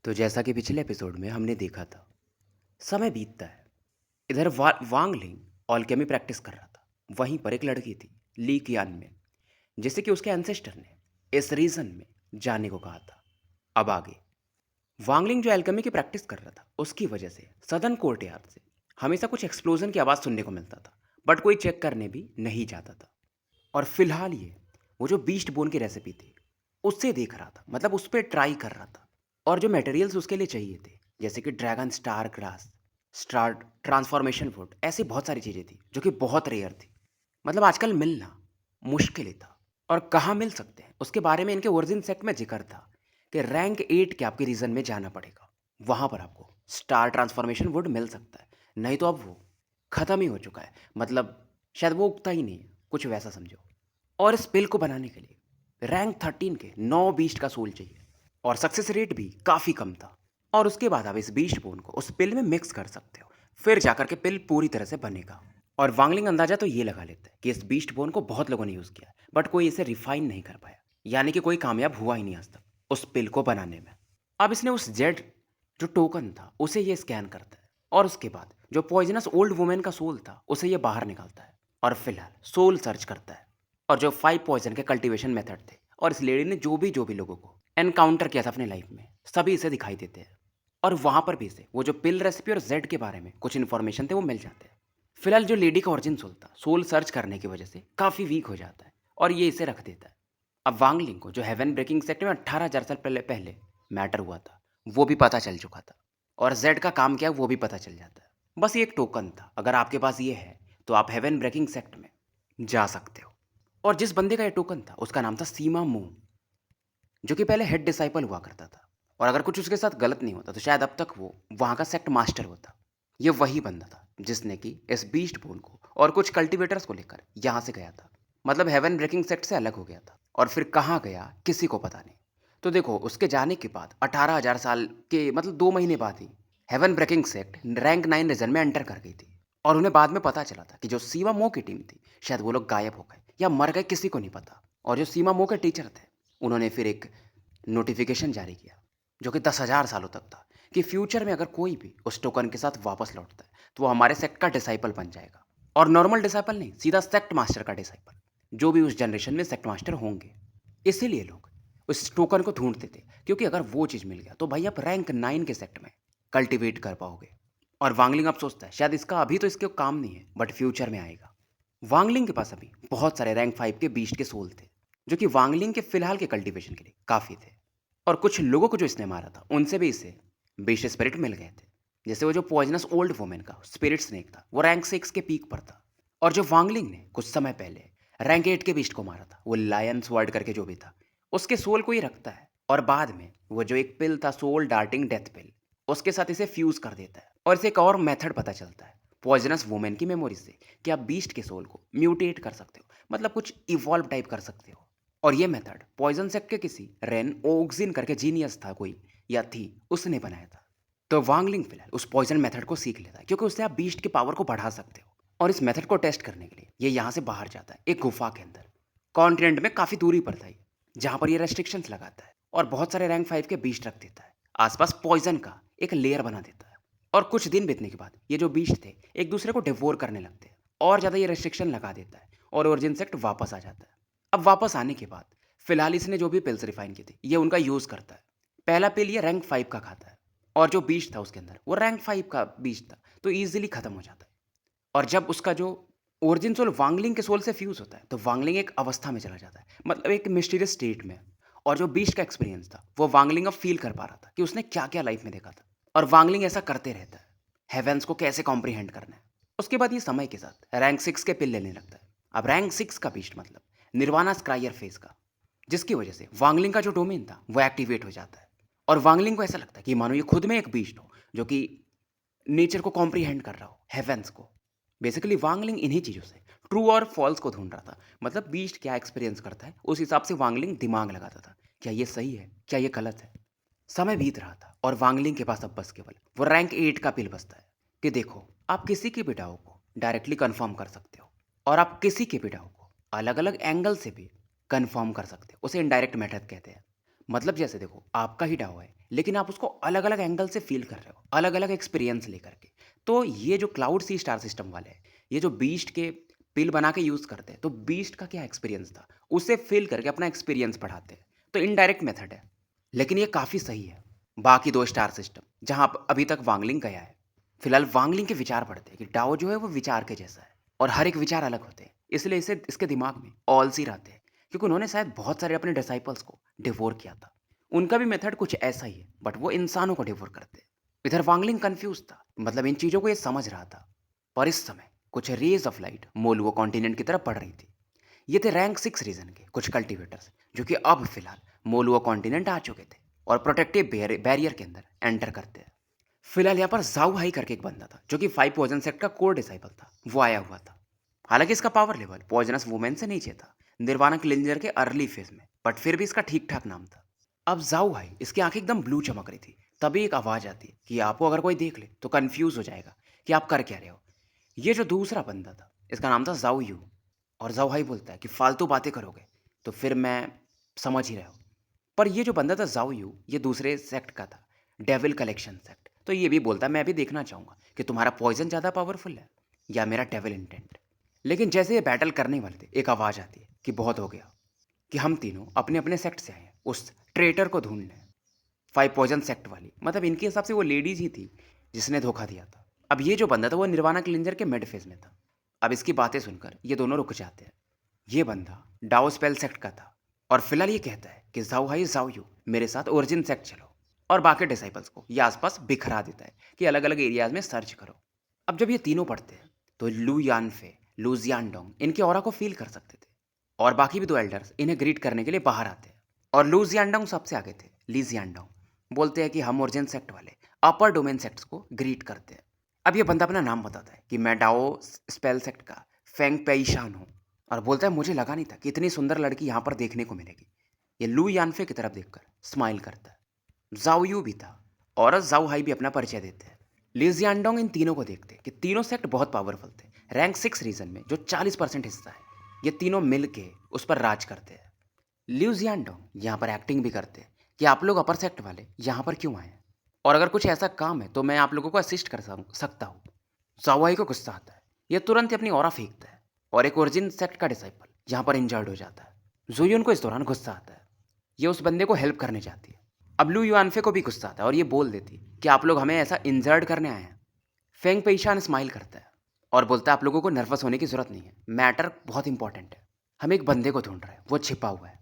तो जैसा कि पिछले एपिसोड में हमने देखा था, समय बीतता है। इधर वांग लिंग ऑलकेमी प्रैक्टिस कर रहा था। वहीं पर एक लड़की थी, ली कियान में, जिसे कि उसके एंसेस्टर ने इस रीजन में जाने को कहा था। अब आगे वांगलिंग जो एल्केमी की प्रैक्टिस कर रहा था, उसकी वजह से सदर्न कोर्टयार्ड से हमेशा कुछ एक्सप्लोजन की आवाज़ सुनने को मिलता था, बट कोई चेक करने भी नहीं जाता था। और फिलहाल ये वो जो बीस्ट बोन की रेसिपी थी, उससे देख रहा था, मतलब उस पर ट्राई कर रहा था। और जो मटेरियल्स उसके लिए चाहिए थे, जैसे कि dragon star grass, star transformation would, ऐसी बहुत सारी चीज़ें थी जो कि बहुत रेयर थी। मतलब आजकल मिलना मुश्किल ही था। और कहाँ मिल सकते हैं उसके बारे में इनके ओरिजिन सेट में जिक्र था कि रैंक 8 के आपके रीजन में जाना पड़ेगा। वहाँ पर आपको स्टार ट्रांसफॉर्मेशन वुड मिल सकता है, नहीं तो अब वो ख़त्म ही हो चुका है। मतलब शायद वो उगता ही नहीं है, कुछ वैसा समझो। और इस पिल को बनाने के लिए रैंक 13 के 9 बीस्ट का सोल चाहिए, और सक्सेस रेट भी काफ़ी कम था। और उसके बाद आप इस बीस्ट बोन को उस पिल में मिक्स कर सकते हो, फिर जाकर के पिल पूरी तरह से बनेगा। और वांगलिंग अंदाजा तो ये लगा लेता है कि इस बीस्ट बोन को बहुत लोगों ने यूज़ किया, बट कोई इसे रिफाइन नहीं कर पाया, यानी कि कोई कामयाब हुआ ही नहीं आज तक उस पिल को बनाने में। अब इसने उस जेड जो टोकन था उसे ये स्कैन करता है, और उसके बाद जो पॉइजनस ओल्ड वुमेन का सोल था उसे ये बाहर निकालता है, और फिलहाल सोल सर्च करता है। और जो 5 पॉइजन के कल्टीवेशन मेथड थे, और इस लेडी ने जो भी लोगों को एनकाउंटर किया था अपने लाइफ में, सभी इसे दिखाई देते हैं। और वहाँ पर भी इसे वो जो पिल रेसिपी और जेड के बारे में कुछ इन्फॉर्मेशन थे वो मिल जाते हैं। फिलहाल जो लेडी का ओरिजिन सोल था, सोल सर्च करने की वजह से काफ़ी वीक हो जाता है, और ये इसे रख देता है। अब वांगलिंग को जो हेवन ब्रेकिंग सेक्टर में 18,000 साल पहले मैटर हुआ था, वो भी पता चल चुका था। और जेड का काम क्या है वो भी पता चल जाता है। बस ये एक टोकन था, अगर आपके पास ये है तो आप हेवन ब्रेकिंग सेक्ट में जा सकते हो। और जिस बंदे का ये टोकन था उसका नाम था सीमा मू, जो कि पहले हेड डिसाइपल हुआ करता था। और अगर कुछ उसके साथ गलत नहीं होता तो शायद अब तक वो वहाँ का सेक्ट मास्टर होता। ये वही बंदा था जिसने कि इस बीस्ट बोन को और कुछ कल्टीवेटर्स को लेकर यहाँ से गया था। मतलब हेवन ब्रेकिंग सेक्ट से अलग हो गया था, और फिर कहाँ गया किसी को पता नहीं। तो देखो, उसके जाने के बाद 18,000 साल के मतलब 2 महीने बाद ही हेवन ब्रेकिंग सेक्ट रैंक 9 रीजन में एंटर कर गई थी। और उन्हें बाद में पता चला था कि जो सीमा मो की टीम थी, शायद वो लोग गायब हो गए या मर गए, किसी को नहीं पता। और जो सीमा मो के टीचर थे, उन्होंने फिर एक नोटिफिकेशन जारी किया, जो कि 10,000 सालों तक था, कि फ्यूचर में अगर कोई भी उस टोकन के साथ वापस लौटता है तो वो हमारे सेक्ट का डिसाइपल बन जाएगा। और नॉर्मल डिसाइपल नहीं, सीधा सेक्ट मास्टर का डिसाइपल, जो भी उस जनरेशन में सेक्ट मास्टर होंगे। इसीलिए लोग उस टोकन को ढूंढते थे, क्योंकि अगर वो चीज़ मिल गया तो भाई आप रैंक 9 के सेक्ट में कल्टिवेट कर पाओगे। और वांगलिंग अब सोचता है शायद इसका अभी तो इसके काम नहीं है, बट फ्यूचर में आएगा। वांगलिंग के पास अभी बहुत सारे रैंक 5 के बीस्ट के सोल थे, जो कि वांगलिंग के फिलहाल के कल्टीवेशन के लिए काफ़ी थे। और कुछ लोगों को जो इसने मारा था उनसे भी इसे बीस्ट स्पिरिट मिल गए थे। जैसे वो जो पॉइजनस ओल्ड वुमेन का स्पिरिट स्नेक था, वो रैंक 6 के पीक पर था। और जो वांगलिंग ने कुछ समय पहले रैंक 8 के बीस्ट को मारा था, वो लायन स्वर्ड करके जो भी था, उसके सोल को ही रखता है। और बाद में वो जो एक पिल था, सोल डार्टिंग डेथ पिल, उसके साथ इसे फ्यूज कर देता है। और इसे एक और मेथड पता चलता है पॉइजनस वुमेन की मेमोरी से, कि आप बीस्ट के सोल को म्यूटेट कर सकते हो, मतलब कुछ इवॉल्व टाइप कर सकते हो। और ये मेथड पॉइजन सेक्ट के किसी रेन ओक्सिन करके जीनियस था कोई, या थी, उसने बनाया था। तो वांगलिंग फिलहाल उस पॉइजन मेथड को सीख लेता है, क्योंकि उससे आप बीस्ट की पावर को बढ़ा सकते हो। और इस मेथड को टेस्ट करने के लिए ये यहाँ से बाहर जाता है, एक गुफा के अंदर, कॉन्टिनेंट में काफ़ी दूरी पर था ये, जहाँ पर ये रेस्ट्रिक्शंस लगाता है और बहुत सारे रैंक 5 के बीस्ट रख देता है। आसपास पॉइजन का एक लेयर बना देता है। और कुछ दिन बीतने के बाद ये जो बीस्ट थे एक दूसरे को डिवोर करने लगते हैं, और ज़्यादा ये रेस्ट्रिक्शन लगा देता है, और ओरिजिन सेक्ट वापस आ जाता है। अब वापस आने के बाद फिलहाल इसने जो भी पिल्स रिफाइन की थी ये उनका यूज़ करता है। पहला पिल ये रैंक 5 का खाता है, और जो बीस्ट था उसके अंदर वो रैंक 5 का बीस्ट था, तो ईजिली खत्म हो जाता है। और जब उसका जो ओरिजिन सोल वांगलिंग के सोल से फ्यूज होता है, तो वांगलिंग एक अवस्था में चला जाता है, मतलब एक मिस्टीरियस स्टेट में। और जो बीस्ट का एक्सपीरियंस था वो वांगलिंग अब फील कर पा रहा था कि उसने क्या क्या लाइफ में देखा था। और वांगलिंग ऐसा करते रहता है, हेवेंस को कैसे कॉम्प्रीहेंड करना है। उसके बाद ये समय के साथ रैंक 6 के पिल लेने लगता है। अब रैंक 6 का बीस्ट मतलब निर्वाणा स्क्रायर फेज का, जिसकी वजह से वांगलिंग का जो डोमेन था वो एक्टिवेट हो जाता है। और वांगलिंग को ऐसा लगता है कि मानो ये खुद में एक बीस्ट हो, जो कि नेचर को कॉम्प्रीहेंड कर रहा हो, हेवेंस को। बेसिकली वांगलिंग इन्हीं चीज़ों से ट्रू और फॉल्स को ढूंढ रहा था, मतलब बीस्ट क्या एक्सपीरियंस करता है उस हिसाब से वांगलिंग दिमाग लगाता था, क्या ये सही है, क्या ये गलत है। समय बीत रहा था, और वांगलिंग के पास अब बस केवल वो रैंक 8 का पिल बचता है, कि देखो आप किसी के भी डाउ को डायरेक्टली कन्फर्म कर सकते हो, और आप किसी के भी डाउ को अलग अलग एंगल से भी कन्फर्म कर सकते हो, उसे इनडायरेक्ट मेथड कहते हैं। मतलब जैसे देखो, आपका ही डाव है, लेकिन आप उसको अलग-अलग एंगल से फ़ील कर रहे हो, अलग-अलग एक्सपीरियंस लेकर के। तो ये जो क्लाउड सी स्टार सिस्टम वाले हैं, ये जो बीस्ट के पिल बना के यूज़ करते हैं, तो बीस्ट का क्या एक्सपीरियंस था, उसे फ़ील करके अपना एक्सपीरियंस बढ़ाते हैं। तो इनडायरेक्ट मेथड है, लेकिन ये काफ़ी सही है। बाकी 2 स्टार सिस्टम, जहाँ प अभी तक वांगलिंग गया है। फिलहाल वांगलिंग के विचार पढ़ते हैं कि डाओ जो है वो विचार के जैसा है और हर एक विचार अलग होते हैं। इसलिए इसे इसके दिमाग में ऑलसी रहते हैं, क्योंकि उन्होंने शायद बहुत सारे अपने डिसाइपल्स को डिवोर किया था। उनका भी मेथड कुछ ऐसा ही है, बट वो इंसानों को डिवोर करते हैं। इधर वांगलिंग कंफ्यूज था, मतलब इन चीज़ों को ये समझ रहा था। पर इस समय कुछ रेज ऑफ लाइट मोलुओ कॉन्टिनेंट की तरफ पड़ रही थी। ये थे रैंक 6 रीजन के कुछ कल्टीवेटर्स, जो कि अब फिलहाल मोलुओ कॉन्टिनेंट आ चुके थे और प्रोटेक्टिव बैरियर के अंदर एंटर करते हैं। फिलहाल यहाँ पर जाऊ हाई करके एक बंदा था, जो कि 5 पॉइजन सेक्ट का कोर डिसाइपल था। वो आया हुआ था। हालांकि इसका पावर लेवल पॉइजनस वुमेन से नीचे था, निर्वाणा क्लिंजर के अर्ली फेज में, बट फिर भी इसका ठीक ठाक नाम था। अब जाऊ हाई, इसकी आंखें एकदम ब्लू चमक रही थी। तभी एक आवाज आती है कि आपको अगर कोई देख ले तो कंफ्यूज हो जाएगा कि आप कर क्या रहे हो। ये जो दूसरा बंदा था, इसका नाम था जाऊ यू। और जाऊ हाई बोलता है कि फालतू बातें करोगे तो फिर मैं समझ ही रहा हूँ। पर ये जो बंदा था जाऊ यू, ये दूसरे सेक्ट का था, डेविल कलेक्शन सेक्ट। तो ये भी बोलता है मैं भी देखना चाहूँगा कि तुम्हारा पॉइजन ज़्यादा पावरफुल है या मेरा डेविल इंटेंट। लेकिन जैसे ये बैटल करने वाले थे, एक आवाज़ आती है कि बहुत हो गया, कि हम तीनों अपने अपने सेक्ट से आए हैं उस ट्रेटर को ढूंढने। 5 पॉइजन सेक्ट वाली, मतलब इनके हिसाब से वो लेडीज ही थी जिसने धोखा दिया था। अब ये जो बंदा था वो निर्वाणा क्लिंजर के मिड फेज में था। अब इसकी बातें सुनकर ये दोनों रुक जाते हैं। ये बंदा डाओ स्पेल सेक्ट का था और फिलहाल ये कहता है कि जाओ हाई जाओ यू, मेरे साथ ओरिजिन सेक्ट चलो। और बाकी डिसाइपल्स को ये आसपास बिखरा देता है कि अलग अलग एरियाज में सर्च करो। अब जब ये तीनों पढ़ते हैं तो लू यानफे, लू जियानडोंग इनके ऑरा को फील कर सकते थे। और बाकी भी 2 एल्डर्स इन्हें ग्रीट करने के लिए बाहर आते हैं। और लू जियानडोंग सबसे आगे थे। ली जियानडोंग बोलते हैं कि हम ओरिजिन सेक्ट वाले अपर डोमेन सेक्ट्स को ग्रीट करते हैं। अब ये बंदा अपना नाम बताता है कि मैं डाओ स्पेल सेक्ट का फेंग पेईशान हूँ। और बोलता है मुझे लगा नहीं था कि इतनी सुंदर लड़की यहाँ पर देखने को मिलेगी। ये लू यानफे की तरफ देखकर स्माइल करता है। जाओ यू भी था और जाओ हाई भी अपना परिचय देते हैं। लिजियांडोंग इन तीनों को देखते हैं कि तीनों सेक्ट बहुत पावरफुल थे। रैंक 6 रीजन में जो 40% हिस्सा है, ये तीनों मिल के उस पर राज करते हैं। लिजियांडोंग यहाँ पर एक्टिंग भी करते हैं कि आप लोग अपर सेक्ट वाले यहाँ पर क्यों आए हैं, और अगर कुछ ऐसा काम है तो मैं आप लोगों को असिस्ट कर सकता हूँ। जाओ हाई को गुस्सा आता है। ये तुरंत ही अपनी ऑरा फेंकता है और एक ओरिजिन सेक्ट का डिसाइपल यहाँ पर इंजर्ड हो जाता है। जुयन को इस दौरान गुस्सा आता है। ये उस बंदे को हेल्प करने जाती है। अब लू युआनफे को भी गुस्सा आता है और ये बोल देती है कि आप लोग हमें ऐसा इंजर्ड करने आए हैं। फेंग पेईशान स्माइल करता है और बोलता है आप लोगों को नर्वस होने की जरूरत नहीं है, मैटर बहुत इंपॉर्टेंट है। हम एक बंदे को ढूंढ रहे हैं, वो छिपा हुआ है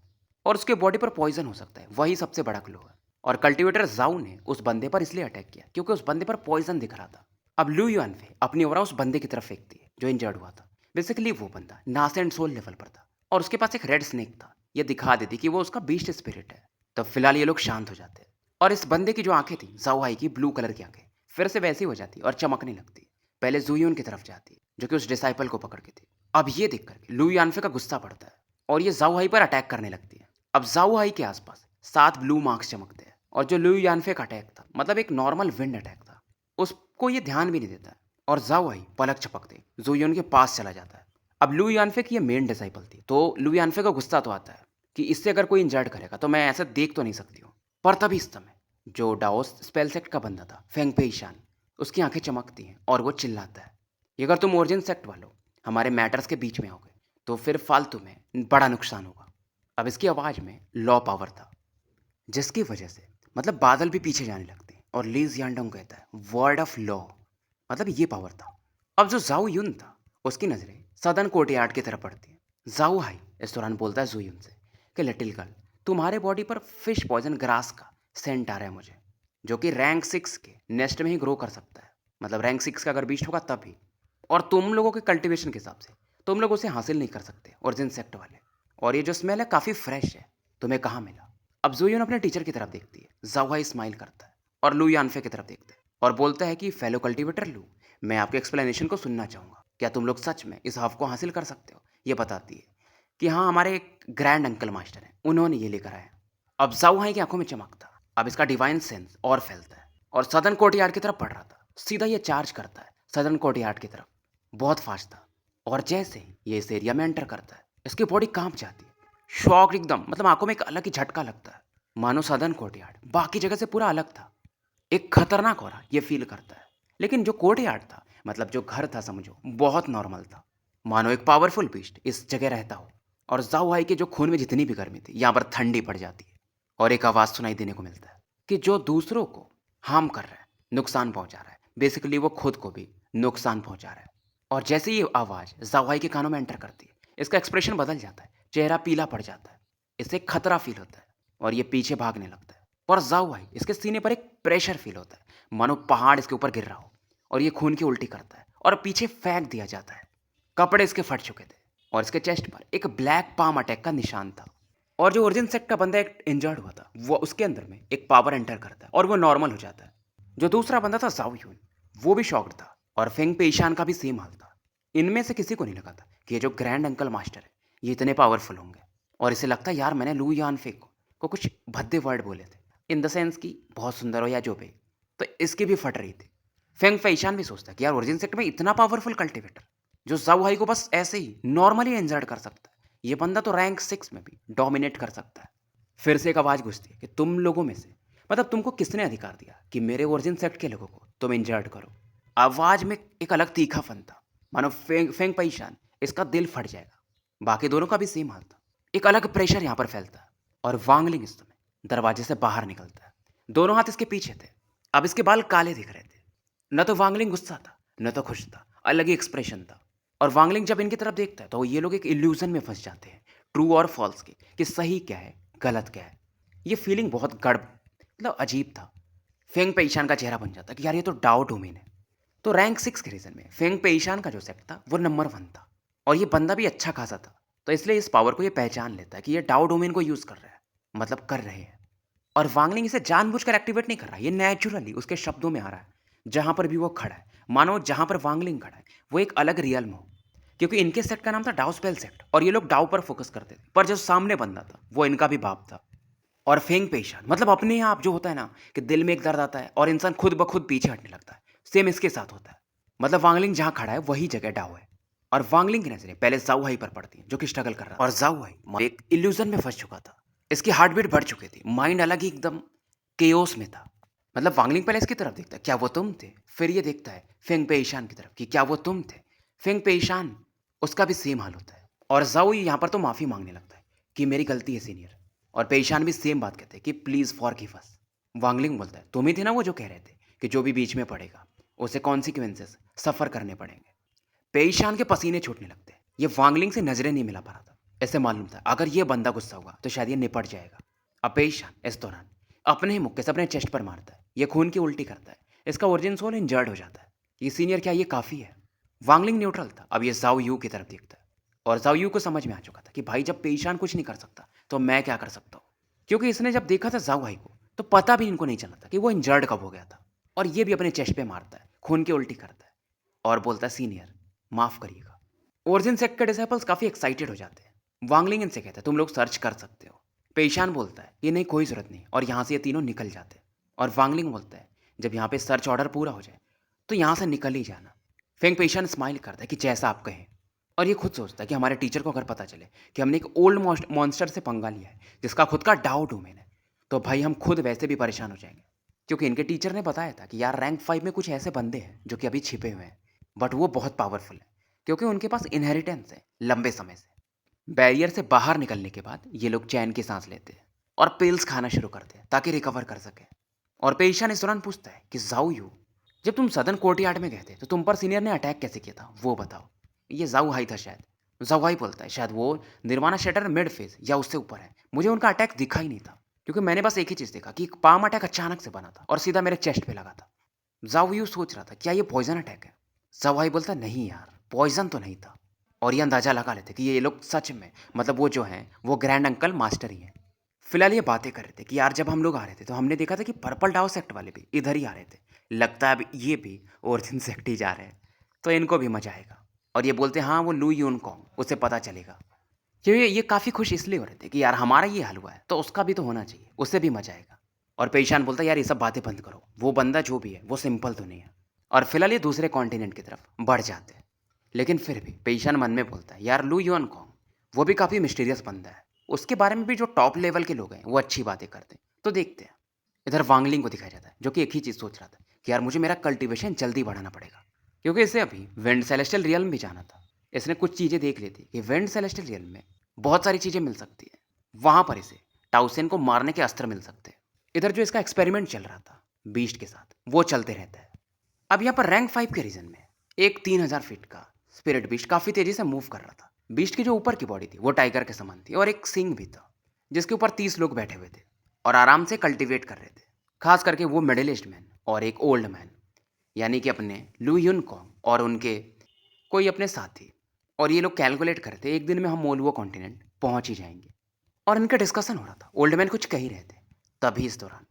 और उसके बॉडी पर पॉइजन हो सकता है, वही सबसे बड़ा क्लू है। और कल्टीवेटर जाऊ ने उस बंदे पर इसलिए अटैक किया क्योंकि उस बंदे पर पॉइजन दिख रहा था। अब लू युआनफे अपनी ओर उस बंदे की तरफ फेंकती है जो इंजर्ड हुआ था। बेसिकली वो बंदा नास एंड सोल लेवल पर था और उसके पास एक रेड स्नेक था। ये दिखा देती कि वो उसका बीस्ट स्पिरिट है। तब फिलहाल ये लोग शांत हो जाते हैं और इस बंदे की जो आंखें थी जाओहाई की ब्लू कलर की आंखें फिर से वैसी हो जाती और चमकने लगती। पहले जुयून की तरफ जाती जो कि उस डिसाइपल को पकड़ के थी। अब ये देखकर लू यानफे का गुस्सा पड़ता है और ये जाओहाई पर अटैक करने लगती है। अब जाओहाई के आसपास 7 ब्लू मार्क्स चमकते हैं और जो लू यानफे का अटैक था, मतलब एक नॉर्मल विंड अटैक था, उसको ये ध्यान भी नहीं देता है और जाओहाई पलक झपकते जुयून के पास चला जाता है। अब लू यानफे की ये मेन डिसाइपल थी, तो लू यानफे का गुस्सा तो आता है कि इससे अगर कोई इंजर्ड करेगा तो मैं ऐसा देख तो नहीं सकती हूँ। पर तभी इस समय जो डाओस स्पेल सेक्ट का बंदा था फेंग पे ईशान, उसकी आंखें चमकती हैं और वो चिल्लाता है कि अगर तुम ओरिजिन सेक्ट वालों हमारे मैटर्स के बीच में आओगे तो फिर फालतू में बड़ा नुकसान होगा। अब इसकी आवाज़ में लॉ पावर था, जिसकी वजह से मतलब बादल भी पीछे जाने लगते हैं और लीज यांडोंग कहता है वर्ड ऑफ लॉ, मतलब ये पावर था। अब जो जाओ युन था उसकी नज़रें सदन कोर्टयार्ड की तरफ पड़ती हैं। जाओ हाई इस दौरान बोलता है जुयुन से कि लिटिल गर्ल, तुम्हारे बॉडी पर फिश पॉइजन ग्रास का सेंट आ रहा है मुझे, जो कि रैंक 6 के नेस्ट में ही ग्रो कर सकता है, मतलब रैंक 6 का अगर बीस्ट होगा तभी। और तुम लोगों के कल्टीवेशन के हिसाब से तुम लोग उसे हासिल नहीं कर सकते ओरिजिन सेक्ट वाले। और ये जो स्मेल है काफ़ी फ्रेश है, तुम्हें कहाँ मिला। अब जुयुन अपने टीचर की तरफ देखती है। जाओ हाई स्माइल करता है और लू यानफे की तरफ देखता है और बोलता है कि फेलो कल्टीवेटर लू, मैं आपके एक्सप्लेनेशन को सुनना चाहूँगा। क्या तुम लोग सच में इस हव को हासिल कर सकते हो? ये बताती है कि हाँ, हमारे एक ग्रैंड अंकल मास्टर हैं, उन्होंने ये लेकर आया। अब जाओहाई की आंखों में चमक था। अब इसका डिवाइन सेंस और फैलता है और सदर्न कोर्टयार्ड की तरफ बढ़ रहा था। सीधा ये चार्ज करता है सदर्न कोर्टयार्ड की तरफ, बहुत फास्ट था। और जैसे ही ये इस एरिया में एंटर करता है इसकी बॉडी कांप जाती है, शॉक एकदम, मतलब आंखों में एक अलग ही झटका लगता है। मानो सदर्न कोर्टयार्ड बाकी जगह से पूरा अलग था। एक खतरनाक हो रहा ये फील करता है। लेकिन जो कोर्टयार्ड था, मतलब जो घर था समझो, बहुत नॉर्मल था। मानो एक पावरफुल बीस्ट इस जगह रहता हो। और जाओ हाई के जो खून में जितनी भी गर्मी थी यहाँ पर ठंडी पड़ जाती है। और एक आवाज़ सुनाई देने को मिलता है कि जो दूसरों को हार्म कर रहा है, नुकसान पहुंचा रहा है, बेसिकली वो खुद को भी नुकसान पहुंचा रहा है। और जैसे ये आवाज़ जाओ हाई के कानों में एंटर करती है, इसका एक्सप्रेशन बदल जाता है, चेहरा पीला पड़ जाता है, इससे खतरा फील होता है और ये पीछे भागने लगता है। पर जाओ भाई इसके सीने पर एक प्रेशर फील होता है, मानो पहाड़ इसके ऊपर गिर रहा हो। और ये खून की उल्टी करता है और पीछे फेंक दिया जाता है। कपड़े इसके फट चुके थे और इसके चेस्ट पर एक ब्लैक पाम अटैक का निशान था। और जो ओरिजिन सेक्ट का बंदा एक इंजर्ड हुआ था, वो उसके अंदर में एक पावर एंटर करता है और वो नॉर्मल हो जाता है। जो दूसरा बंदा था जाओ यून, वो भी शॉक्ड था और फेंग पेशान का भी सेम हाल था। इनमें से किसी को नहीं लगा था कि ये जो ग्रैंड अंकल मास्टर है ये इतने पावरफुल होंगे। और इसे लगता है यार मैंने लू यान फेक को कुछ भद्दे वर्ड बोले थे, इन द सेंस की बहुत सुंदर हो या जो भी, तो इसकी भी फट रही थी। फेंग फैशान भी सोचता है कि यार ओरिजिन सेक्ट में इतना पावरफुल कल्टिवेटर जो जाओ हाई को बस ऐसे ही नॉर्मली इंजर्ड कर सकता है, ये बंदा तो रैंक 6 में भी डोमिनेट कर सकता है। फिर से एक आवाज़ गूंजती है कि तुम लोगों में से, मतलब तुमको किसने अधिकार दिया कि मेरे ओरिजिन सेक्ट के लोगों को तुम इंजर्ड करो। आवाज़ में एक अलग तीखापन था, मानो फेंग फेंग पैशान इसका दिल फट जाएगा। बाकी दोनों का भी सेम हाल था। एक अलग प्रेशर यहाँ पर फैलता है और वांगलिंग इस समय दरवाजे से बाहर निकलता है। दोनों हाथ इसके पीछे थे। अब इसके बाल काले दिख रहे थे। न तो वांगलिंग गुस्सा था, न तो खुश था, अलग ही एक्सप्रेशन था। और वांगलिंग जब इनकी तरफ देखता है तो ये लोग एक इल्यूजन में फंस जाते हैं, ट्रू और फॉल्स के, कि सही क्या है गलत क्या है। ये फीलिंग बहुत मतलब अजीब था। फेंग पेईशान का चेहरा बन जाता कि यार ये तो डाउ डोमेन है। तो रैंक 6 के रीजन में फेंग पेईशान का जो सेट था वो नंबर 1 था। और ये बंदा भी अच्छा खासा था, तो इसलिए इस पावर को ये पहचान लेता है कि ये डाउ डोमेन को यूज कर रहा है, मतलब कर रहे हैं। और वांगलिंग इसे जानबूझकर एक्टिवेट नहीं कर रहा है, ये नेचुरली उसके शब्दों में आ रहा है। जहां पर भी वो खड़ा है, मानो जहां पर वांगलिंग खड़ा है वो एक अलग रियल्म हो। क्योंकि इनके सेट का नाम था डाउ स्पेल सेट और ये लोग डाउ पर फोकस करते थे, पर जो सामने बंदा था वो इनका भी बाप था। और फेंग पेशान मतलब अपने आप जो होता है ना कि दिल में एक दर्द आता है और इंसान खुद ब खुद पीछे हटने लगता है, सेम इसके साथ होता है। मतलब वांगलिंग जहां खड़ा है वही जगह डाउ है। और वांगलिंग की नजरें पहले जाओ हाई पर पड़ती हैं जो कि स्ट्रगल कर रहा था। और जाओ हाई एक इल्यूजन में फंस चुका था, इसकी हार्ट बीट बढ़ चुकी थी, माइंड अलग ही एकदम केओस में था। मतलब वांगलिंग पहले इसकी तरफ देखता है, क्या वो तुम थे? फिर ये देखता है फेंग पे ईशान की तरफ कि क्या वो तुम थे? फेंग पे ईशान उसका भी सेम हाल होता है। और जाओ यहाँ पर तो माफ़ी मांगने लगता है कि मेरी गलती है सीनियर। और पेशान भी सेम बात कहते हैं कि प्लीज़ फॉरगिव अस। वांगलिंग बोलता है तुम ही थे ना वो जो कह रहे थे कि जो भी बीच में पड़ेगा उसे कॉन्सिक्वेंसेस सफ़र करने पड़ेंगे। पेशान के पसीने छूटने लगते हैं। ये वांगलिंग से नजरें नहीं मिला पा रहा था। ऐसे मालूम था अगर ये बंदा गुस्सा हुआ तो शायद ये निपट जाएगा। अब पेशान इस दौरान अपने ही मुक्के से अपने चेस्ट पर मारता है, ये खून की उल्टी करता है, इसका ओरिजिन सोल इंजर्ड हो जाता है। ये सीनियर क्या ये काफ़ी है? वांगलिंग न्यूट्रल था, अब ये जाओ यू की तरफ देखता है। और जाओ यू को समझ में आ चुका था कि भाई जब पेशान कुछ नहीं कर सकता तो मैं क्या कर सकता हूँ। क्योंकि इसने जब देखा था जाओ भाई को तो पता भी इनको नहीं चला था कि वो इंजर्ड कब हो गया था। और ये भी अपने चेस्ट पे मारता है, खून की उल्टी करता है और बोलता है सीनियर माफ करिएगा। ओरिजिन सेक्ट के डिसाइपल्स काफी एक्साइटेड हो जाते हैं। वांगलिंग इनसे कहता है तुम लोग सर्च कर सकते हो। पेशान बोलता है ये नहीं कोई जरूरत नहीं, और यहाँ से ये तीनों निकल जाते हैं। और वांगलिंग बोलता है जब यहाँ पे सर्च ऑर्डर पूरा हो जाए तो यहाँ से निकल ही जाना। फेंग पेशान स्माइल करता है कि जैसा आप कहें। और ये खुद सोचता है कि हमारे टीचर को अगर पता चले कि हमने एक ओल्ड मॉन्स्टर से पंगा लिया है जिसका खुद का डाउ डोमेन है, तो भाई हम खुद वैसे भी परेशान हो जाएंगे। क्योंकि इनके टीचर ने बताया था कि यार रैंक 5 में कुछ ऐसे बंदे हैं जो कि अभी छिपे हुए हैं, बट वो बहुत पावरफुल है क्योंकि उनके पास इनहेरिटेंस है लंबे समय से। बैरियर से बाहर निकलने के बाद ये लोग चैन की सांस लेते हैं और पिल्स खाना शुरू करते हैं ताकि रिकवर कर सके। और पेशान इस दौरान पूछता है कि जाओ यू, जब तुम सदन कोर्टयार्ड में गए थे तो तुम पर सीनियर ने अटैक कैसे किया था वो बताओ। ये जाऊ हाई था शायद। जाऊ हाई बोलता है शायद वो निर्वाणा शटर मिड फेज या उससे ऊपर है, मुझे उनका अटैक दिखा ही नहीं था क्योंकि मैंने बस एक ही चीज़ देखा कि एक पाम अटैक अचानक से बना था और सीधा मेरे चेस्ट पे लगा था। जाऊ यू सोच रहा था क्या ये पॉइजन अटैक है। जाऊ हाई बोलता नहीं यार पॉइजन तो नहीं था। और ये अंदाजा लगा लेते कि ये लोग सच में, मतलब वो जो हैं वो ग्रैंड अंकल मास्टर ही हैं। फिलहाल ये बातें कर रहे थे कि यार जब हम लोग आ रहे थे तो हमने देखा था कि पर्पल डाउ सेक्ट वाले भी इधर ही आ रहे थे, लगता है अब ये भी ओरिजिन सेक्ट ही जा रहे हैं, तो इनको भी मजा आएगा। और ये बोलते हैं हाँ वो लू यून कॉन्ग उसे पता चलेगा। क्योंकि ये काफ़ी खुश इसलिए हो रहे थे कि यार हमारा ये हाल हुआ है तो उसका भी तो होना चाहिए, उससे भी मजा आएगा। और पेशान बोलता है यार ये सब बातें बंद करो, वो बंदा जो भी है वो सिंपल तो नहीं है। और फिलहाल ये दूसरे कॉन्टिनेंट की तरफ बढ़ जाते हैं। लेकिन फिर भी पेशान मन में बोलता है यार लू यून कॉन्ग वो भी काफ़ी मिस्टीरियस बंदा है, उसके बारे में भी जो टॉप लेवल के लोग हैं वो अच्छी बातें करते हैं। तो देखते हैं। इधर वांगलिंग को दिखाया जाता है जो कि एक ही चीज़ सोच रहा था कि यार मुझे मेरा कल्टीवेशन जल्दी बढ़ाना पड़ेगा, क्योंकि इसे अभी वेंड सेलेस्टियल रियल्म भी जाना था। इसने कुछ चीज़ें देख ली थी कि वेंड सेलेस्टियल रियल्म में बहुत सारी चीज़ें मिल सकती है। वहाँ पर इसे टाउसेन को मारने के अस्त्र मिल सकते हैं। इधर जो इसका एक्सपेरिमेंट चल रहा था बीस्ट के साथ वो चलते रहता है। अब यहाँ पर रैंक 5 के रीजन में एक 3000 फीट का स्पिरिट बीस्ट काफ़ी तेज़ी से मूव कर रहा था। बीस्ट की जो ऊपर की बॉडी थी वो टाइगर के समान थी और एक सिंग भी था जिसके ऊपर 30 लोग बैठे हुए थे और आराम से कल्टीवेट कर रहे थे। खास करके वो मिडिल एज्ड मैन और एक ओल्ड मैन, यानी कि अपने लू यून कॉन्ग और उनके कोई अपने साथी। और ये लोग कैलकुलेट कर रहे थे एक दिन में हम मोलुओ कॉन्टिनेंट पहुंच ही जाएंगे। और इनका डिस्कशन हो रहा था, ओल्ड मैन कुछ कह ही रहे थे। तभी इस दौरान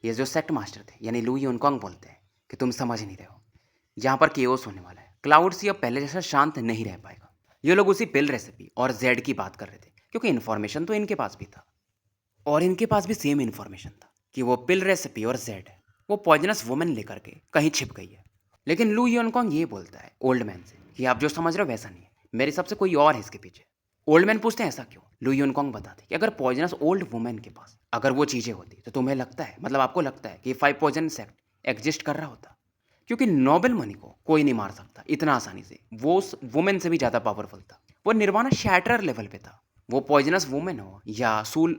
ये जो सेक्ट मास्टर थे यानी लू यून कॉन्ग बोलते हैं कि तुम समझ नहीं रहे हो, यहाँ पर केओस होने वाला है। क्लाउड सी अब पहले जैसा शांत नहीं रह पाएगा। ये लोग उसी पिल रेसिपी और जेड की बात कर रहे थे क्योंकि इन्फॉर्मेशन तो इनके पास भी था और इनके पास भी सेम इन्फॉर्मेशन था कि वो पिल रेसिपी और जेड है वो पॉइजनस वुमेन लेकर के कहीं छिप गई है। लेकिन लू योनकॉन्ग ये बोलता है ओल्ड मैन से कि आप जो समझ रहे हो वैसा नहीं है, मेरे हिसाब से कोई और है इसके पीछे। ओल्ड मैन पूछते हैं ऐसा क्यों। लू योनकॉन्ग बताते कि अगर पॉइजनस ओल्ड वुमेन के पास अगर वो चीज़ें होती तो तुम्हें लगता है, मतलब आपको लगता है कि 5 पॉइजन सेक्ट एग्जिस्ट कर रहा होता, क्योंकि नोबेल मनी को कोई नहीं मार सकता इतना आसानी से। वो उस वुमेन से भी ज़्यादा पावरफुल था। वो निर्वाणा शैटरर लेवल पे था। वो पॉइजनस वुमेन हो या सूल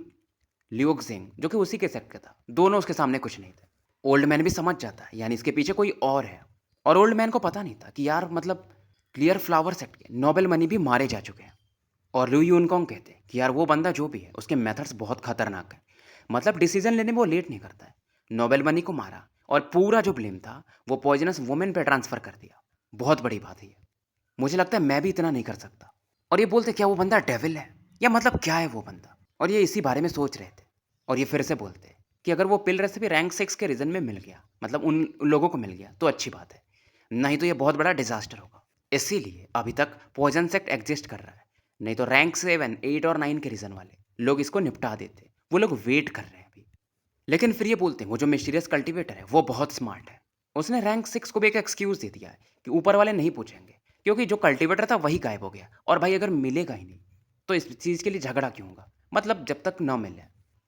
लियोक्सिंग जो कि उसी के सेक्ट का था, दोनों उसके सामने कुछ नहीं थे। ओल्ड मैन भी समझ जाता है यानी इसके पीछे कोई और है। और ओल्ड मैन को पता नहीं था कि यार मतलब क्लियर फ्लावर सेक्ट के नोबेल मनी भी मारे जा चुके हैं। और लू यूनकॉन्ग कहते हैं कि यार वो बंदा जो भी है उसके मेथड्स बहुत खतरनाक है, मतलब डिसीजन लेने में वो लेट नहीं करता है। नोबेल मनी को मारा और पूरा जो ब्लेम था वो पॉइजनस वुमेन पे ट्रांसफर कर दिया। बहुत बड़ी बात है ये। मुझे लगता है मैं भी इतना नहीं कर सकता। और ये बोलते क्या वो बंदा डेविल है या मतलब क्या है वो बंदा। और ये इसी बारे में सोच रहे थे। और ये फिर से बोलते कि अगर वो पिल रेसिपी रैंक 6 के रीजन में मिल गया, मतलब उन लोगों को मिल गया तो अच्छी बात है, नहीं तो ये बहुत बड़ा डिजास्टर होगा। इसीलिए अभी तक पॉइजन सेक्ट एग्जिस्ट कर रहा है, नहीं तो रैंक 7, 8 और 9 के रीजन वाले लोग इसको निपटा देते। वो लोग वेट कर रहे हैं अभी। लेकिन फिर ये बोलते हैं वो जो मिस्टीरियस कल्टीवेटर है वो बहुत स्मार्ट है। उसने रैंक 6 को भी एक एक्सक्यूज दे दिया है कि ऊपर वाले नहीं पूछेंगे, क्योंकि जो कल्टीवेटर था वही गायब हो गया और भाई अगर मिलेगा ही नहीं तो इस चीज़ के लिए झगड़ा क्यों होगा, मतलब जब तक ना मिले।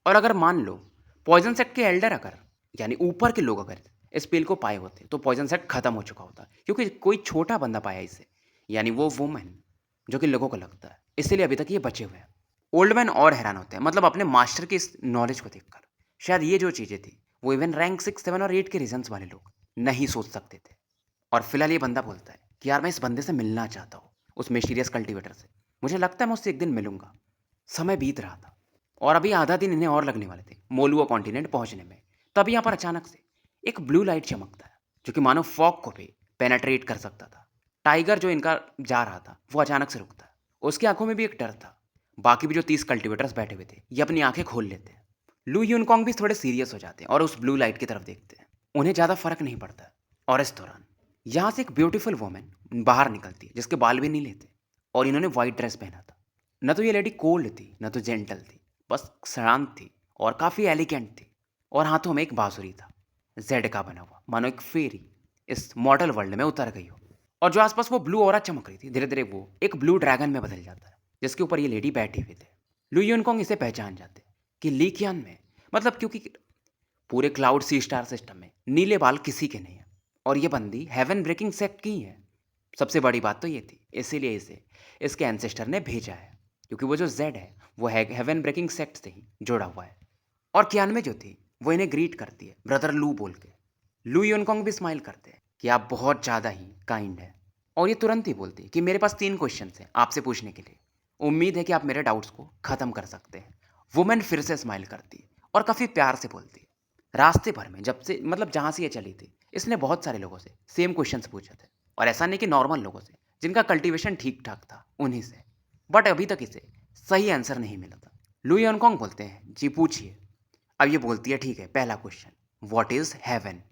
और अगर मान लो पॉइजन सेक्ट के एल्डर अगर यानी ऊपर के लोग अगर इस पेल को पाए होते तो पॉइजन सेक्ट खत्म हो चुका होता, क्योंकि कोई छोटा बंदा पाया इसे, यानी वो वुमेन जो कि लोगों को लगता है, इसीलिए अभी तक ये बचे हुए हैं। ओल्ड मैन और हैरान होते हैं, मतलब अपने मास्टर की इस नॉलेज को देखकर। शायद ये जो चीज़ें थी वो इवन रैंक 6, 7 और 8 के रीजन्स वाले लोग नहीं सोच सकते थे। और फिलहाल ये बंदा बोलता है कि यार मैं इस बंदे से मिलना चाहता हूँ, उस मिस्टीरियस कल्टीवेटर से। मुझे लगता है मैं उससे एक दिन मिलूंगा। समय बीत रहा था और अभी आधा दिन इन्हें और लगने वाले थे मोलुआ कॉन्टिनेंट पहुंचने में। तभी यहाँ पर अचानक से एक ब्लू लाइट चमकता है जो कि मानो फॉग को भी पेनेट्रेट कर सकता था। टाइगर जो इनका जा रहा था वो अचानक से रुकता है। उसकी आंखों में भी एक डर था। बाकी भी जो 30 कल्टीवेटर्स बैठे हुए थे ये अपनी आंखें खोल लेते हैं। लू यूनकॉन्ग भी थोड़े सीरियस हो जाते हैं और उस ब्लू लाइट की तरफ देखते हैं। उन्हें ज़्यादा फर्क नहीं पड़ता है। और इस दौरान यहाँ से एक ब्यूटीफुल वुमेन बाहर निकलती है जिसके बाल भी नीले थे और इन्होंने वाइट ड्रेस पहना था। न तो ये लेडी कोल्ड थी न तो जेंटल थी, बस शांत थी और काफ़ी एलिगेंट थी। और हाथों में एक बांसुरी था, जेड का बना हुआ, मानो एक फेरी इस मॉडल वर्ल्ड में उतर गई हो। और जो आसपास वो ब्लू ऑरा चमक रही थी धीरे धीरे वो एक ब्लू ड्रैगन में बदल जाता है जिसके ऊपर ये लेडी बैठी हुई थे। लू यूनकॉन्ग इसे पहचान जाते कि ली कियान में, मतलब क्योंकि पूरे क्लाउड सी स्टार सिस्टम में नीले बाल किसी के नहीं है और ये बंदी हेवन ब्रेकिंग सेक्ट की है। सबसे बड़ी बात तो ये थी, इसीलिए इसे इसके एंसेस्टर ने भेजा है, क्योंकि वो जो जेड है वो हेवन ब्रेकिंग सेक्ट से ही जुड़ा हुआ है। और कियान में जो थी वो इन्हें ग्रीट करती है ब्रदर लू बोल के। लू योनकोंग भी स्माइल करते हैं कि आप बहुत ज़्यादा ही काइंड है। और ये तुरंत ही बोलती है कि मेरे पास 3 क्वेश्चन हैं आपसे पूछने के लिए, उम्मीद है कि आप मेरे डाउट्स को ख़त्म कर सकते हैं। वुमेन फिर से स्माइल करती है और काफ़ी प्यार से बोलती है रास्ते भर में जब से, मतलब जहाँ से ये चली थी, इसने बहुत सारे लोगों से सेम क्वेश्चंस पूछे थे। और ऐसा नहीं कि नॉर्मल लोगों से जिनका कल्टीवेशन ठीक ठाक था उन्हीं से, बट अभी तक इसे सही आंसर नहीं मिला था। लू योनकोंग बोलते हैं जी पूछिए। अब ये बोलती है ठीक है, पहला क्वेश्चन, व्हाट इज हेवन।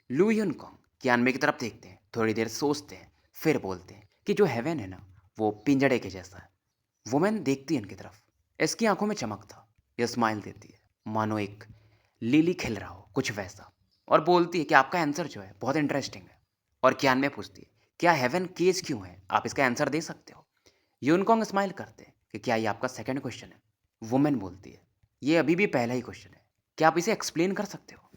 लू योनकोंग कियानमे की तरफ देखते हैं, थोड़ी देर सोचते हैं, फिर बोलते हैं कि जो हेवन है ना वो पिंजड़े के जैसा है। वुमेन देखती है इनकी तरफ, इसकी आंखों में चमक था। यह स्माइल देती है मानो एक लिली खिल रहा हो, कुछ वैसा। और बोलती है कि आपका आंसर जो है बहुत इंटरेस्टिंग है। और कियानमे पूछती है क्या हेवन केज क्यों है, आप इसका आंसर दे सकते हो। यूनकोंग स्माइल करते हैं कि क्या ये आपका सेकंड क्वेश्चन है। वुमेन बोलती है, ये अभी भी पहला ही क्वेश्चन है, क्या आप इसे एक्सप्लेन कर सकते हो?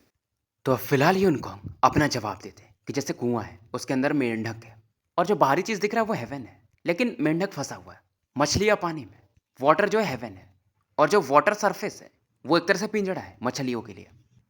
तो फिलहाल यूनकॉन्ग अपना जवाब देते हैं कि जैसे कुआं है, उसके अंदर मेंढक है और जो बाहरी चीज़ दिख रहा है वो हेवन है, लेकिन मेंढक फंसा हुआ है। मछलियाँ पानी में, वाटर जो है हेवन है और जो वाटर सरफेस है वो एक तरह से पिंजड़ा है मछलियों के लिए।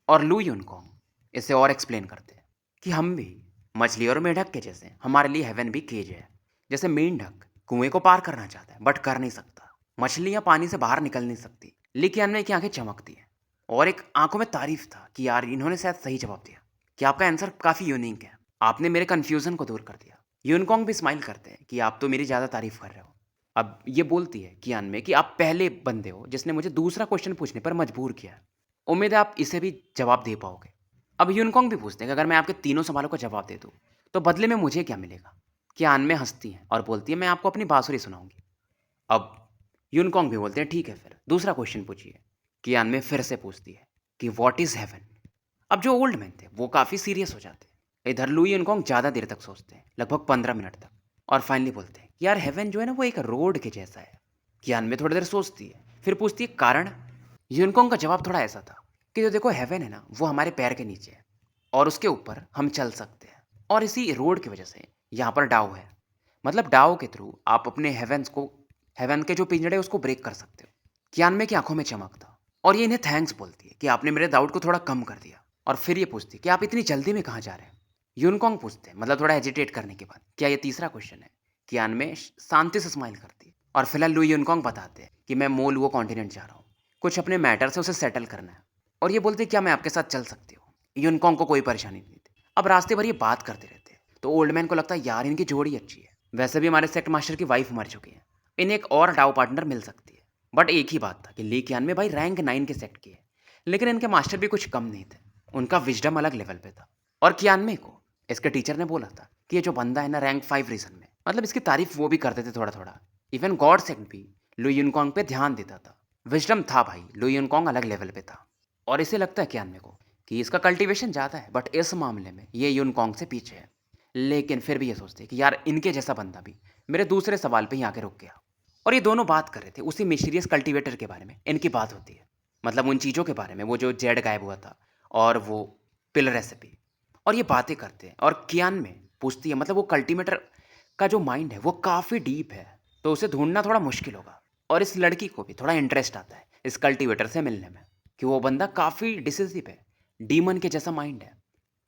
और लू यूनकॉन्ग इसे और एक्सप्लेन करते हैं कि हम भी मछली और मेंढक के जैसे हमारे लिए हेवन भी केज है। जैसे मेंढक कुएं को पार करना चाहता है बट कर नहीं सकता, मछलियाँ पानी से बाहर निकल नहीं सकती, लेकिन अन्य की आंखें चमकती हैं। और एक आंखों में तारीफ था कि यार इन्होंने शायद सही जवाब दिया, कि आपका आंसर काफ़ी यूनिक है, आपने मेरे कन्फ्यूज़न को दूर कर दिया। यूनकॉन्ग भी स्माइल करते हैं कि आप तो मेरी ज़्यादा तारीफ कर रहे हो। अब ये बोलती है कियान में कि आप पहले बंदे हो जिसने मुझे दूसरा क्वेश्चन पूछने पर मजबूर किया है। उम्मीद है आप इसे भी जवाब दे पाओगे। अब यूनकॉन्ग भी पूछते हैं कि अगर मैं आपके तीनों सवालों का जवाब दे दूँ तो बदले में मुझे क्या मिलेगा? कियान में हंसती हैं और बोलती है मैं आपको अपनी बांसुरी सुनाऊंगी। अब यूनकॉन्ग भी बोलते हैं ठीक है फिर दूसरा क्वेश्चन पूछिए। कियान में फिर से पूछती है कि व्हाट इज़ हेवन? अब जो ओल्ड मैन थे वो काफ़ी सीरियस हो जाते हैं। इधर लुई यूनकॉन्ग ज़्यादा देर तक सोचते हैं, लगभग 15 मिनट तक, और फाइनली बोलते हैं यार हेवन जो है ना वो एक रोड के जैसा है। कियान में थोड़ी देर सोचती है, फिर पूछती है कारण? यूनकॉन्ग का जवाब थोड़ा ऐसा था कि जो देखो हेवन है ना वो हमारे पैर के नीचे है और उसके ऊपर हम चल सकते हैं, और इसी रोड की वजह से यहाँ पर डाओ है। मतलब डाओ के थ्रू आप अपने हेवन के जो पिंजड़े हैं उसको ब्रेक कर सकते हो। कियानमे की आंखों में चमक था और ये इन्हें थैंक्स बोलती है कि आपने मेरे डाउट को थोड़ा कम कर दिया। और फिर ये पूछती है कि आप इतनी जल्दी में कहाँ जा रहे हैं? यूनकॉन्ग पूछते हैं मतलब थोड़ा हेजिटेट करने के बाद, क्या ये तीसरा क्वेश्चन है? कियानमे शांति से स्माइल करती है और फिलहाल लुई यूनकॉन्ग बताते हैं कि मैं मोलवो कॉन्टिनेंट जा रहा हूँ, कुछ अपने मैटर से उसे सेटल करना है। और ये बोलते क्या मैं आपके साथ चल सकती हूँ? यूनकॉन्ग को कोई परेशानी नहीं थी। अब रास्ते भर ये बात करते रहते हैं तो ओल्ड मैन को लगता है यार इनकी जोड़ी अच्छी है। वैसे भी हमारे सेक्ट मास्टर की वाइफ मर चुकी है, इन्हें एक और डाउ पार्टनर मिल सकती है। बट एक ही बात था कि ली कियान में भाई रैंक 9 के सेक्ट की है, लेकिन इनके मास्टर भी कुछ कम नहीं थे, उनका विजडम अलग लेवल पे था। और कियानमे को इसके टीचर ने बोला था कि ये जो बंदा है ना रैंक 5 रीजन में, मतलब इसकी तारीफ वो भी करते थे थोड़ा थोड़ा। इवन गॉड सेक्ट भी लुई यूनकॉन्ग पे ध्यान देता था। विजडम था भाई, लुई यूनकॉन्ग अलग लेवल पे था। और इसे लगता है कियानमे को कि इसका कल्टीवेशन ज़्यादा है बट इस मामले में ये यूनकॉन्ग से पीछे है। लेकिन फिर भी ये सोचते कि यार इनके जैसा बंदा भी मेरे दूसरे सवाल पे ही आके रुक गया। और ये दोनों बात कर रहे थे उसी मिस्टीरियस कल्टीवेटर के बारे में, इनकी बात होती है मतलब उन चीज़ों के बारे में, वो जो जेड गायब हुआ था और वो पिल रेसिपी। और ये बातें करते हैं और कियान में पूछती है मतलब वो कल्टीवेटर का जो माइंड है वो काफ़ी डीप है, तो उसे ढूंढना थोड़ा मुश्किल होगा। और इस लड़की को भी थोड़ा इंटरेस्ट आता है इस कल्टीवेटर से मिलने में, कि वो बंदा काफ़ी डिसिसिव है, डीमन के जैसा माइंड है,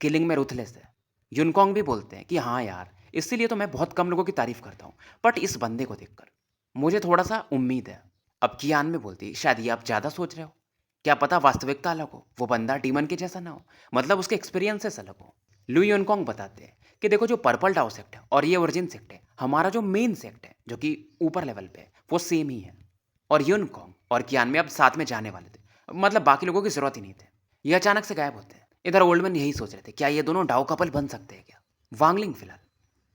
किलिंग में रुथलेस है। यूनकॉन्ग भी बोलते हैं कि हाँ यार इसीलिए तो मैं बहुत कम लोगों की तारीफ करता हूँ, बट इस बंदे को देखकर मुझे थोड़ा सा उम्मीद है। अब कियान में बोलती शायद ये आप ज़्यादा सोच रहे हो, क्या पता वास्तविकता अलग हो, वो बंदा डीमन के जैसा ना हो, मतलब उसके एक्सपीरियंसेस अलग हो। लुई यूनकॉन्ग बताते हैं कि देखो जो पर्पल डाउ सेक्ट है और ये ओरिजिन सेक्ट है, हमारा जो मेन सेक्ट है जो कि ऊपर लेवल पे है वो सेम ही है। और यूनकॉन्ग और कियान में अब साथ में जाने वाले थे, मतलब बाकी लोगों की जरूरत ही नहीं थी। ये अचानक से गायब होते हैं। इधर ओल्डमैन यही सोच रहे थे क्या ये दोनों डाउ कपल बन सकते हैं क्या। वांगलिंग फिलहाल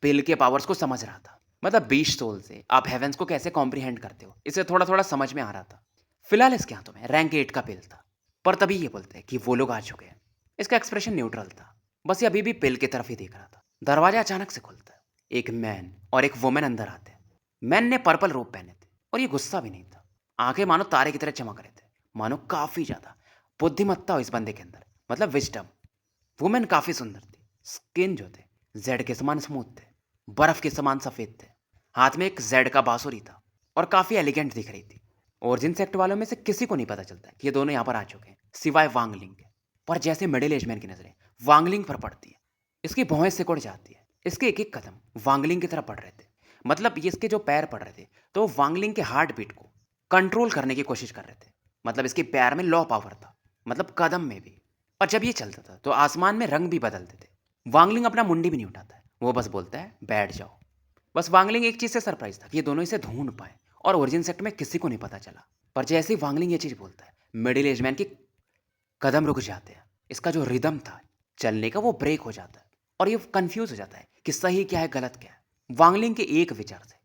पिल के पावर्स को समझ रहा था, मतलब 20 सोल से आप हेवेंस को कैसे कॉम्प्रीहेंड करते हो इसे थोड़ा थोड़ा समझ में आ रहा था। फिलहाल इसके हाथों में रैंक 8 का पिल था, पर तभी ये बोलते हैं कि वो लोग आ चुके हैं। इसका एक्सप्रेशन न्यूट्रल था, बस ये अभी भी पिल की तरफ ही देख रहा था। दरवाजा अचानक से खुलता है, एक मैन और एक वुमेन अंदर आते हैं। मैन ने पर्पल रोब पहने थे और ये गुस्सा भी नहीं था, आंखें मानो तारे की तरह चमक रहे थे, मानो काफी ज्यादा बुद्धिमत्ता हो इस बंदे के अंदर, मतलब विजडम। वुमेन काफी सुंदर थी, स्किन जो थे जेड के समान स्मूथ थे, बर्फ के समान सफेद थे, हाथ में एक जेड का बांसुरी था और काफी एलिगेंट दिख रही थी। ओरिजिन सेक्ट वालों में से किसी को नहीं पता चलता कि ये दोनों यहाँ पर आ चुके हैं सिवाय वांगलिंग के। पर जैसे मिडिल एज मैन की नजरें वांगलिंग पर पड़ती है, इसकी भौहें सिकुड़ जाती है। इसके एक एक कदम वांगलिंग की तरफ बढ़ रहे थे, मतलब ये इसके जो पैर पड़ रहे थे तो वो वांगलिंग के हार्ट बीट को कंट्रोल करने की कोशिश कर रहे थे। मतलब इसके पैर में लॉ पावर था, मतलब कदम में भी। और जब ये चलता था तो आसमान में रंग भी बदलते थे। वांगलिंग अपना मुंडी भी नहीं उठाता है, वो बस बोलता है बैठ जाओ। बस वांगलिंग एक चीज से सरप्राइज था कि ये दोनों इसे ढूंढ पाए और ओरिजिन सेक्ट में किसी को नहीं पता चला। पर जैसे ही वांगलिंग ये चीज बोलता है मिडिल एज मैन के कदम रुक जाते हैं, इसका जो रिदम था चलने का वो ब्रेक हो जाता है और ये कंफ्यूज हो जाता है कि सही क्या है गलत क्या है। वांगलिंग के एक विचार से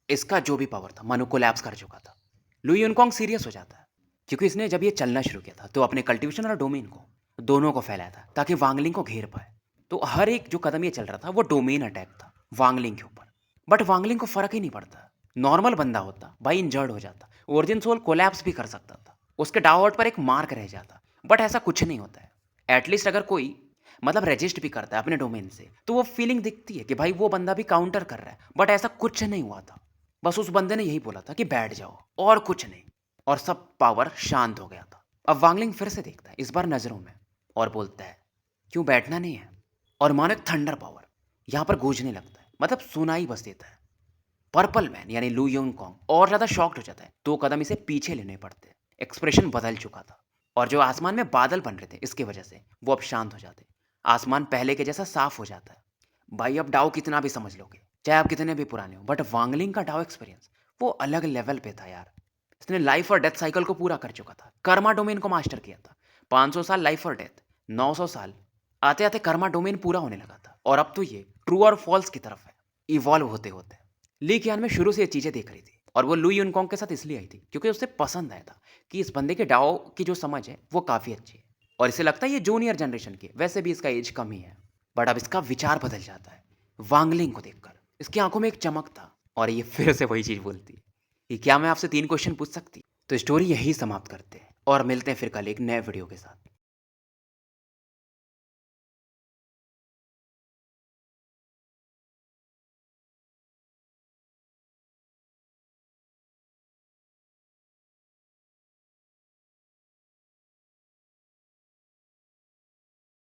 इसका जो भी पावर था मनु कोलैप्स कर चुका था। लुई यूनकॉन्ग सीरियस हो जाता है क्योंकि इसने जब ये चलना शुरू किया था तो अपने कल्टीवेशन और डोमेन को दोनों को फैलाया था ताकि वांगलिंग को घेर पाए। तो हर एक जो कदम ये चल रहा था वो डोमेन अटैक था वांगलिंग के ऊपर। बट वांगलिंग को फर्क ही नहीं पड़ता, नॉर्मल बंदा होता भाई इंजर्ड हो जाता, ओरिजिन सोल कोलैप्स भी कर सकता था, उसके डाउट पर एक मार्क रह जाता, बट ऐसा कुछ नहीं होता है। एटलीस्ट अगर कोई मतलब रजिस्ट भी करता है अपने डोमेन से, तो वो फीलिंग दिखती है कि भाई वो बंदा भी काउंटर कर रहा है, बट ऐसा कुछ नहीं हुआ था। बस उस बंदे ने यही बोला था कि बैठ जाओ और कुछ नहीं, और सब पावर शांत हो गया था। अब वांगलिंग फिर से देखता है, इस बार नजरों में, और बोलता है क्यों बैठना नहीं है। और मानो एक थंडर पावर यहाँ पर गूंजने लगता है, मतलब सुनाई बस देता है। पर्पल मैन यानी लू योंग कॉन्ग और ज्यादा शॉक्ड हो जाता है, 2 कदम इसे पीछे लेने पड़ते हैं। एक्सप्रेशन बदल चुका था, और जो आसमान में बादल बन रहे थे इसकी वजह से वो अब शांत हो जाते। आसमान पहले के जैसा साफ हो जाता है। भाई अब डाउ कितना भी समझ लोगे, चाहे आप कितने भी पुराने हो, बट वांगलिंग का डाउ एक्सपीरियंस वो अलग लेवल पे था यार। इसने लाइफ और डेथ साइकिल को पूरा कर चुका था, कर्मा डोमेन को मास्टर किया था। 500 साल लाइफ और डेथ, 900 साल आते आते कर्मा डोमेन पूरा होने लगा था, और अब तो ये ट्रू और फॉल्स की तरफ है इवॉल्व होते होते। ली कियान में शुरू से ये चीजें देख रही थी, और वो लुई यूनकॉन्ग के साथ इसलिए आई थी क्योंकि उसे पसंद आया था कि इस बंदे के डाओ की जो समझ है वो काफी अच्छी है, और इसे लगता है ये जूनियर जनरेशन की, वैसे भी इसका एज कम ही है। बट अब इसका विचार बदल जाता है वांगलिंग को देखकर। इसकी आंखों में एक चमक था, और ये फिर से वही चीज बोलती है कि क्या मैं आपसे 3 क्वेश्चन पूछ सकती। तो स्टोरी यही समाप्त करते हैं, और मिलते हैं फिर कल एक नए वीडियो के साथ।